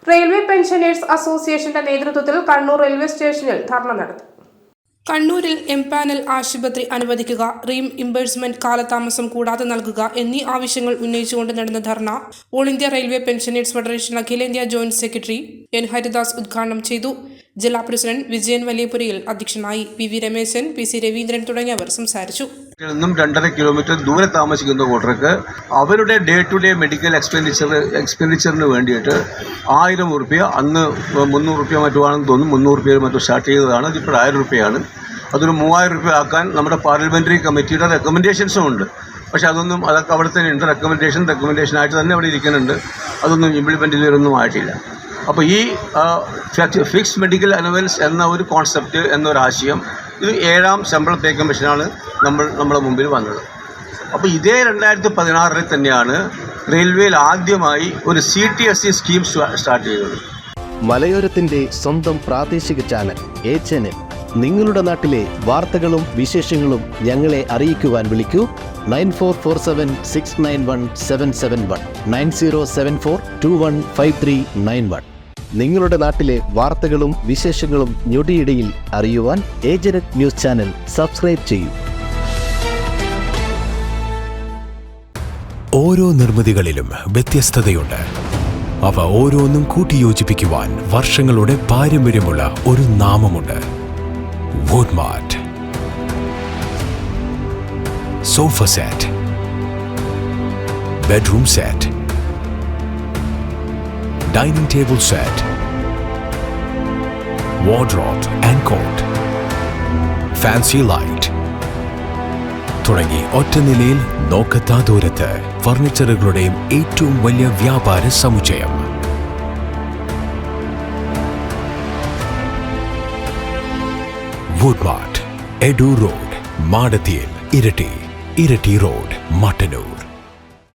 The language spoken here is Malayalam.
റെയിൽവേ പെൻഷനേഴ്സ് അസോസിയേഷന്റെ നേതൃത്വത്തിൽ കണ്ണൂർ റെയിൽവേ സ്റ്റേഷനിൽ ധർണ നടത്തി. കണ്ണൂരിൽ എംപാനൽ ആശുപത്രി അനുവദിക്കുക, റീഇംബേഴ്സ്മെന്റ് കാലതാമസം കൂടാതെ നൽകുക എന്നീ ആവശ്യങ്ങൾ ഉന്നയിച്ചുകൊണ്ട് നടന്ന dharna all India railway pensioners federation അഖിലേന്ത്യാ ജോയിന്റ് സെക്രട്ടറി എൻ ഹരിദാസ് ഉദ്ഘാടനം ചെയ്തു. ജില്ലാ പ്രസിഡന്റ് വിജയൻ വലിയപുരയിൽ അധ്യക്ഷനായി. പി രമേശൻ, പി രവീന്ദ്രൻ തുടങ്ങിയവർ സംസാരിച്ചു. 2.5 കിലോമീറ്റർ ദൂരെ താമസിക്കുന്ന കൂട്ടർക്ക് അവരുടെ ഡേ ടു ഡേ മെഡിക്കൽ എക്സ്പെൻഡിച്ചറിന് വേണ്ടിയിട്ട് 1000 രൂപ, അന്ന് 300 രൂപ മറ്റുമാണെന്ന് തോന്നുന്നു, 300 രൂപയിൽ മറ്റും സ്റ്റാർട്ട് ചെയ്തതാണ്. ഇതിപ്പോൾ 1000 രൂപയാണ്. അതൊരു 3000 രൂപ ആക്കാൻ നമ്മുടെ പാർലമെൻ്ററി കമ്മിറ്റിയുടെ റെക്കമെൻഡേഷൻസും ഉണ്ട്. പക്ഷേ അതൊക്കെ അവിടെ തന്നെ ഉണ്ട്. റെക്കമെൻഡേഷനായിട്ട് തന്നെ അവിടെ ഇരിക്കുന്നുണ്ട്. അതൊന്നും ഇംപ്ലിമെൻ്റ് ചെയ്തൊന്നും ആയിട്ടില്ല. അപ്പോൾ ഈ ഫിക്സ്ഡ് മെഡിക്കൽ അലവൻസ് എന്ന ഒരു കോൺസെപ്റ്റ്, എന്നൊരാശയം, ഇത് 7ാം ശമ്പള പേ കമ്മീഷനാണ് നമ്മുടെ മുമ്പിൽ വന്നത്. അപ്പോൾ ഇതേ 2016 തന്നെയാണ് റെയിൽവേയിൽ ആദ്യമായി ഒരു CTSE സ്കീം സ്റ്റാർട്ട് ചെയ്തത്. മലയോരത്തിൻ്റെ സ്വന്തം പ്രാദേശിക ചാനൽ A ചാനൽ. നിങ്ങളുടെ നാട്ടിലെ വാർത്തകളും വിശേഷങ്ങളും ഞങ്ങളെ അറിയിക്കുവാൻ വിളിക്കൂ 9447691771 9074215391. നിങ്ങളുടെ നാട്ടിലെ വാർത്തകളും വിശേഷങ്ങളും ഞൊടിയിടയിൽ അറിയുവാൻ ഏജനറ്റ് ന്യൂസ് ചാനൽ സബ്സ്ക്രൈബ് ചെയ്യൂ. ഓരോ നിർമ്മിതികളിലും വ്യത്യസ്തതയുണ്ട്. അവ ഓരോന്നും കൂട്ടിയോജിപ്പിക്കുവാൻ വർഷങ്ങളുടെ പാരമ്പര്യമുള്ള ഒരു നാമമുണ്ട്. Woodmart. Sofa set, bedroom set, dining table set, wardrobe and cot, fancy light തുടങ്ങി ഒറ്റനിലയിൽ നോക്കത്താ ദൂരത്ത് ഫർണിച്ചറുകളുടെയും ഏറ്റവും വലിയ വ്യാപാര സമുച്ചയം. വുഡ്മാർട്ട്, എഡു റോഡ്, മാടത്തിയിൽ, ഇരട്ടി റോഡ്, മട്ടന്നൂർ.